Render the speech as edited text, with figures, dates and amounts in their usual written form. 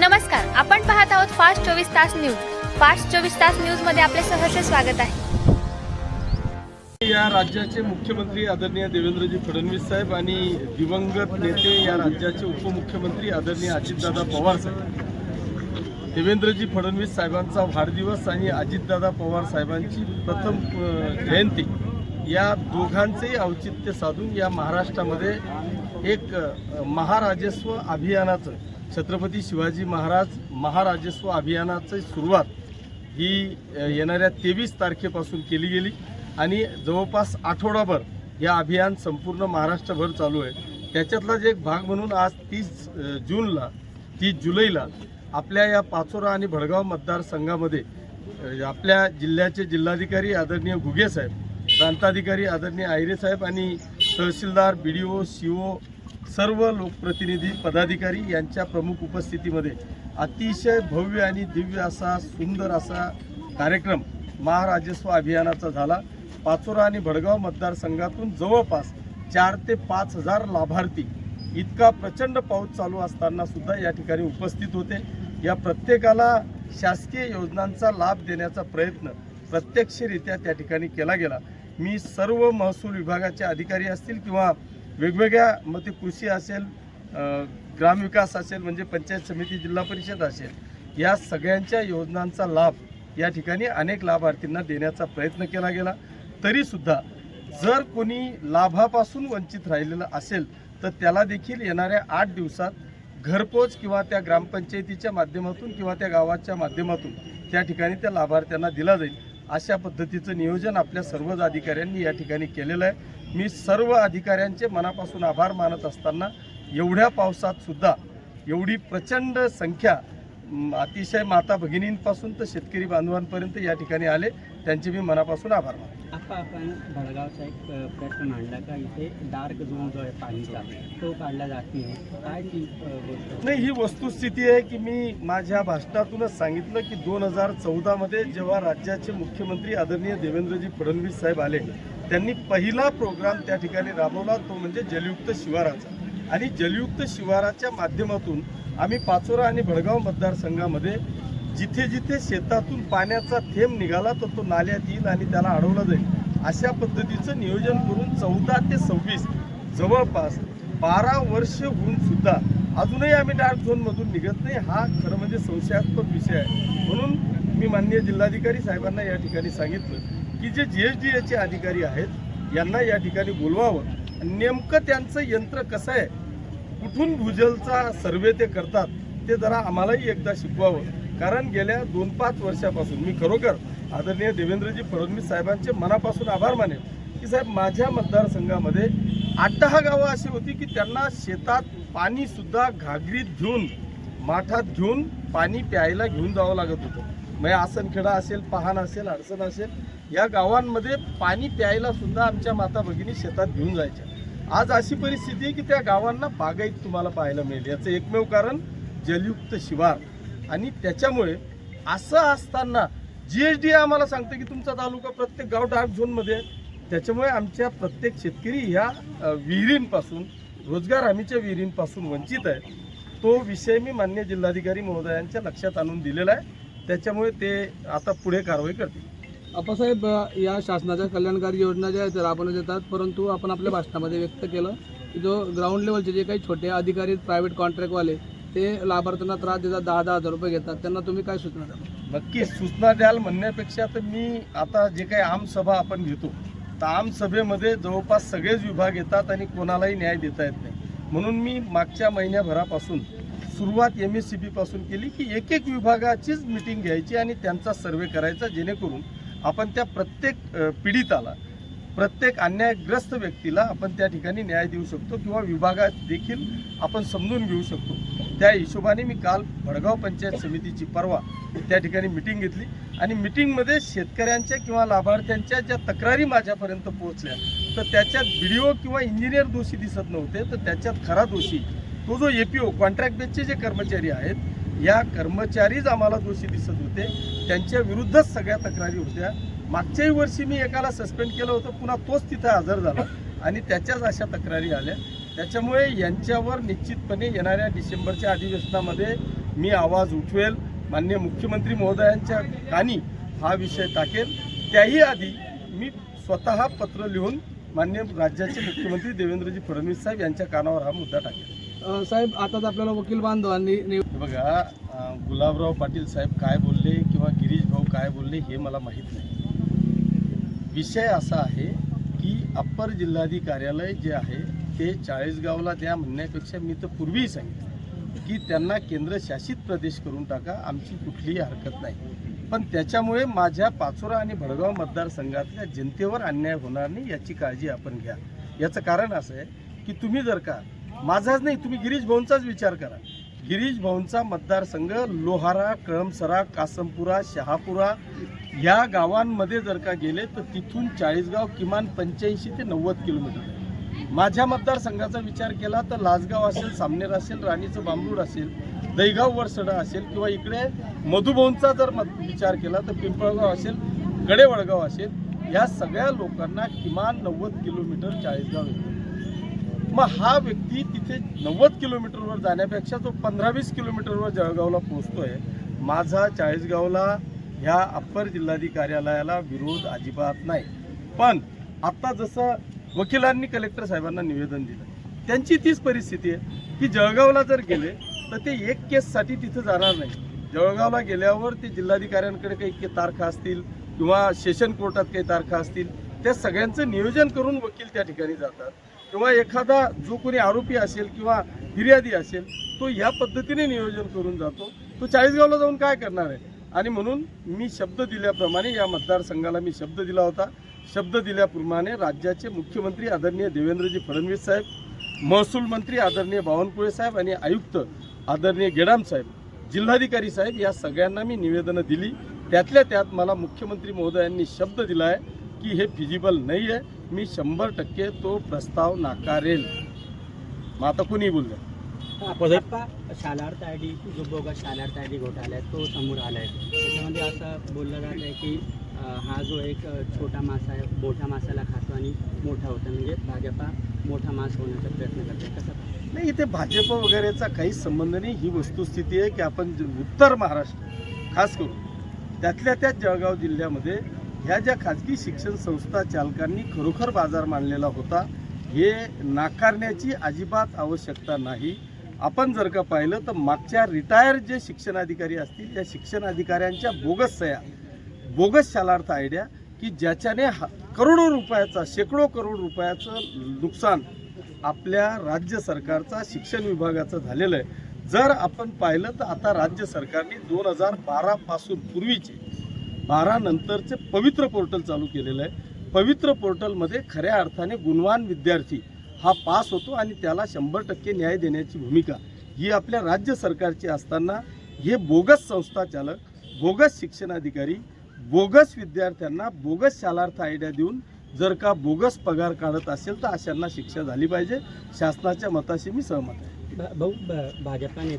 नमस्कार, आपण पाहत आहोत फास्ट 24 तास न्यूज. फास्ट 24 तास न्यूज मध्ये आपले सहर्ष स्वागत आहे. या राज्याचे मुख्यमंत्री आदरणीय देवेंद्रजी फडणवीस साहेब आणि दिवंगत नेते या राज्याचे उपमुख्यमंत्री आदरणीय अजितदादा पवार साहेब, देवेंद्रजी फडणवीस साहेबांचा वाढदिवस आणि अजितदादा पवार साहेबांची प्रथम जयंती या दोघांचेही औचित्य साधून या महाराष्ट्रामध्ये एक महाराजस्व अभियानाचं, छत्रपती शिवाजी महाराज महाराजस्व अभियानाची सुरुवात ही येणाऱ्या 23 तारखेपासून केली गेली आणि जवळपास आठवडाभर या अभियान संपूर्ण महाराष्ट्रभर चालू आहे. त्याच्यातलाच एक भाग म्हणून आज 30 जुलैला आपल्या या पाचोरा आणि भडगाव मतदारसंघामध्ये आपल्या जिल्ह्याचे जिल्हाधिकारी आदरणीय घुगे साहेब, प्रांताधिकारी आदरणीय आयरे साहेब आणि तहसीलदार, BDO, CO सर्व लोकप्रतिनिधी पदाधिकारी यांच्या प्रमुख उपस्थितीमध्ये अतिशय भव्य आणि दिव्य असा सुंदर असा कार्यक्रम महाराजस्व अभियानाचा झाला. पाचोरा आणि भडगाव मतदारसंघातून जवळपास 4 ते 5 हजार लाभार्थी इतका प्रचंड पाऊस चालू असताना सुद्धा या ठिकाणी उपस्थित होते. या प्रत्येकाला शासकीय योजनांचा लाभ देण्याचा प्रयत्न प्रत्यक्षरित्या त्या ठिकाणी केला गेला. मी सर्व महसूल विभागाचे अधिकारी असतील किंवा वेगवेगळ्या मग ते कृषी असेल, ग्रामविकास असेल, म्हणजे पंचायत समिती, जिल्हा परिषद असेल, या सगळ्यांच्या योजनांचा लाभ या ठिकाणी अनेक लाभार्थींना देण्याचा प्रयत्न केला गेला. तरीसुद्धा जर कोणी लाभापासून वंचित राहिलेलं असेल तर त्याला देखील येणाऱ्या 8 दिवसात घरपोच किंवा त्या ग्रामपंचायतीच्या माध्यमातून किंवा त्या गावाच्या माध्यमातून त्या ठिकाणी त्या लाभार्थ्यांना दिला जाईल. अशा पद्धतीचं नियोजन आपल्या सर्वच अधिकाऱ्यांनी या ठिकाणी केलेलं आहे. मी सर्व अधिकाऱ्यांचे मनापासून आभार मानत असताना एवढ्या पावसात सुद्धा एवढी प्रचंड संख्या अतिशय माता भगिनींपासून तर शेतकरी बांधवांपर्यंत या ठिकाणी आले, त्यांचे मी मनापासून आभार मानतो. आता आपण भडगावचा एक प्रश्न मांडला का इथे डार्क झोन जो आहे पाणीचा तो काढला जात नाही, काय ती गोष्ट नाही, ही वस्तुस्थिती आहे की मी माझ्या भाषणातूनच सांगितलं की 2014 मध्ये जेव्हा राज्याचे मुख्यमंत्री आदरणीय देवेंद्रजी फडणवीस साहेब आले, त्यांनी पहिला प्रोग्राम त्या ठिकाणी राबवला, तो म्हणजे जलयुक्त शिवाराचा. आणि जलयुक्त शिवाराच्या माध्यमातून आम्ही पाचोरा आणि भडगाव मतदारसंघामध्ये जिथे जिथे शेतातून पाण्याचा थेंब निघाला तर तो नाल्यात येईल आणि त्याला अडवला जाईल, अशा पद्धतीचं नियोजन करून 14 ते 26 जवळपास 12 वर्ष होऊन सुद्धा अजूनही आम्ही डार्क झोनमधून निघत नाही. हा खरं म्हणजे संशयास्पद विषय आहे. म्हणून मी माननीय जिल्हाधिकारी साहेबांना या ठिकाणी सांगितलं की जे GSDA अधिकारी आहेत यांना या ठिकाणी बोलवावं, नेमकं त्यांचं यंत्र कसं आहे, कुठून भूजलचा सर्वे ते करतात ते जरा आम्हालाही एकदा शिकवावं. कारण गेल्या 2-5 वर्षापासून मी खरोखर आदरणीय देवेंद्रजी फडणवीस साहेबांचे मनापासून आभार मानेन की साहेब, माझ्या मतदारसंघामध्ये 8-10 गावं अशी होती की त्यांना शेतात पाणी सुद्धा घागरीत घेऊन, माठात घेऊन पाणी प्यायला घेऊन जावं लागत होतं. म्हणजे आसनखेडा असेल, पहाण असेल, अडचण असेल, या गावांमध्ये पाणी प्यायला सुद्धा आमच्या माता भगिनी शेतात घेऊन जायच्या. आज अशी परिस्थिती आहे की त्या गावांना बागायत तुम्हाला पाहायला मिळेल. याचं एकमेव कारण जलयुक्त शिवार. आणि त्याच्यामुळे असं असताना GSDA आम्हाला सांगतं की तुमचा तालुका प्रत्येक गाव डार्क झोनमध्ये आहे. त्याच्यामुळे आमच्या प्रत्येक शेतकरी ह्या विहिरींपासून, रोजगार हमीच्या विहिरींपासून वंचित आहे. तो विषय मी माननीय जिल्हाधिकारी महोदयांच्या लक्षात आणून दिलेला आहे. त्याच्यामुळे ते आता पुढे कारवाई करतील. आप्पासाहेब, या शासनाच्या कल्याणकारी योजना ज्या आहेत राबवण्यात येतात, परंतु आपण आपल्या भाषणामध्ये व्यक्त केलं की जो ग्राउंड लेवलचे जे काही छोटे अधिकारी, प्रायव्हेट कॉन्ट्रॅक्टवाले, ते लाभार्थ्यांना त्रास देतात, 10-10 हजार रुपये घेतात, त्यांना तुम्ही काय सूचना द्याल? नक्की सूचना द्याल म्हणण्यापेक्षा तर मी आता जे काही आमसभा आपण घेतो तर आमसभेमध्ये जवळपास सगळेच विभाग येतात आणि कोणालाही न्याय देता येत नाही. म्हणून मी मागच्या महिन्याभरापासून सुरुवात MSCB पासून केली की एक विभागाचीच मीटिंग घ्यायची आणि त्यांचा सर्वे करायचा, जेणेकरून आपण त्या प्रत्येक पीडिताला, प्रत्येक अन्यायग्रस्त व्यक्तीला आपण त्या ठिकाणी न्याय देऊ शकतो किंवा विभागात देखील आपण समजून घेऊ शकतो. त्या हिशोबाने मी काल भडगाव पंचायत समितीची परवा त्या ठिकाणी मिटिंग घेतली आणि मिटिंगमध्ये शेतकऱ्यांच्या किंवा लाभार्थ्यांच्या ज्या तक्रारी माझ्यापर्यंत पोहोचल्या तर त्याच्यात BDO किंवा इंजिनियर दोषी दिसत नव्हते, तर त्याच्यात खरा दोषी तो जो APO, कॉन्ट्रॅक्ट बेसचे जे कर्मचारी आहेत, या कर्मचारीच आम्हाला दोषी दिसत होते. त्यांच्या विरुद्धच सगळ्या तक्रारी होत्या. मागच्याही वर्षी मी एकाला सस्पेंड केलं होतं, पुन्हा तोच तिथं हजर झाला आणि त्याच्याच अशा तक्रारी आल्या. त्याच्यामुळे यांच्यावर निश्चितपणे येणाऱ्या डिसेंबरच्या अधिवेशनामध्ये मी आवाज उठवेल, माननीय मुख्यमंत्री महोदयांच्या कानी हा विषय टाकेल. त्याही आधी मी स्वतः पत्र लिहून माननीय राज्याचे मुख्यमंत्री देवेंद्रजी फडणवीस साहेब यांच्या कानावर हा मुद्दा टाकेल. साहेब आताच आपल्याला वकील बांधवांनी बघा, गुलाबराव पाटील साहेब काय बोलले किंवा गिरीश भाऊ काय बोलले हे मला माहीत नाही. विषय असा आहे की अप्पर जिल्हाधिकारी कार्यालय जे आहे ते चाळीसगावला द्या म्हणण्यापेक्षा मी तर पूर्वीही सांगितलं की त्यांना केंद्रशासित प्रदेश करून टाका, आमची कुठलीही हरकत नाही. पण त्याच्यामुळे माझ्या पाचोरा आणि भडगाव मतदारसंघातल्या जनतेवर अन्याय होणार नाही याची काळजी आपण घ्या. याचं कारण असं आहे की तुम्ही जर का माझाच नाही, तुम्ही गिरीश भाऊंचाच विचार करा. गिरीश भाऊंचा मतदारसंघ लोहारा, कळमसरा, कासमपुरा, शहापुरा या गावांमध्ये जर का गेले तर तिथून चाळीसगाव किमान 85 ते 90 किलोमीटर आहे. माझ्या मतदारसंघाचा विचार केला तर लासगाव असेल, सामनेर असेल, राणीचं बांबरूड असेल, दैगाव वरसडा असेल किंवा इकडे मधुभाऊंचा जर विचार केला तर पिंपळगाव असेल, गडेवळगाव असेल, या सगळ्या लोकांना किमान 90 किलोमीटर चाळीसगाव येतो. मग हा व्यक्ती तिथे 90 किलोमीटरवर जाण्यापेक्षा तो 15-20 किलोमीटरवर जळगावला पोहोचतोय. माझा चाळीसगावला ह्या अप्पर जिल्हाधिकारी कार्यालयाला विरोध अजिबात नाही. पण आता जसं वकिलांनी कलेक्टर साहेबांना निवेदन दिलं, त्यांची तीच परिस्थिती आहे की जळगावला जर गेले तर ते एक केससाठी तिथं जाणार नाही. जळगावला गेल्यावर ते जिल्हाधिकाऱ्यांकडे काही तारखा असतील किंवा सेशन कोर्टात काही तारखा असतील, त्या सगळ्यांचं नियोजन करून वकील त्या ठिकाणी जातात. किंवा एखादा जो कोणी आरोपी असेल किंवा फिर्यादी असेल तो या पद्धतीने नियोजन करून जातो. तो चाळीसगावला जाऊन काय करणार आहे? आणि म्हणून मी शब्द दिल्याप्रमाणे या मतदारसंघाला मी शब्द दिला होता. शब्द दिल्याप्रमाणे राज्याचे मुख्यमंत्री आदरणीय देवेंद्रजी फडणवीस साहेब, महसूल मंत्री आदरणीय बावनकुळे साहेब आणि आयुक्त आदरणीय गेडाम साहेब, जिल्हाधिकारी साहेब या सगळ्यांना मी निवेदनं दिली. त्यातल्या त्यात मला मुख्यमंत्री महोदयांनी शब्द दिला आहे की हे फिजिबल नाही आहे, मी 100% तो प्रस्ताव नाकारेल. मग आता कुणी बोललं शालार्थ आय डी जो बोगस शालार्थ आय डी घोटाळा आहे तो समोर आला आहे. त्याच्यामध्ये असं बोललं जात आहे की हा जो एक छोटा मासा आहे मोठ्या मासाला खातो आणि मोठा होतो, म्हणजे भाजपा मोठा मास होण्याचा प्रयत्न करते. कसं नाही, इथे भाजप वगैरेचा काहीच संबंध नाही. ही वस्तुस्थिती आहे की आपण उत्तर महाराष्ट्र खास करून त्यातल्या त्यात जळगाव जिल्ह्यामध्ये ह्या ज्या खाजगी शिक्षण संस्था चालकांनी खरोखर बाजार मांडलेला होता, हे नाकारण्याची अजिबात आवश्यकता नाही. आपण जर का पाहिलं तर मागच्या रिटायर जे शिक्षणाधिकारी असतील त्या शिक्षणाधिकाऱ्यांच्या बोगस सह्या, बोगस शालार्थ आयडिया की ज्याच्याने करोडो रुपयाचा, शेकडो करोड रुपयाचं नुकसान आपल्या राज्य सरकारचा शिक्षण विभागाचं झालेलं आहे. जर आपण पाहिलं तर आता राज्य सरकारने 2012 पासून पूर्वीचे 12 नंतरचे पवित्र पोर्टल चालू केलेलं आहे. पवित्र पोर्टलमध्ये खऱ्या अर्थाने गुणवान विद्यार्थी हा पास होतो आणि त्याला 100% न्याय देण्याची भूमिका ही आपल्या राज्य सरकारची असताना हे बोगस संस्था चालक, बोगस शिक्षणाधिकारी, बोगस विद्यार्थ्यांना बोगस शालार्थ आयडिया देऊन जर का बोगस पगार काढत असेल तर अशांना शिक्षा झाली पाहिजे. शासनाच्या मताशी मी सहमत आहे. भाजपा नेते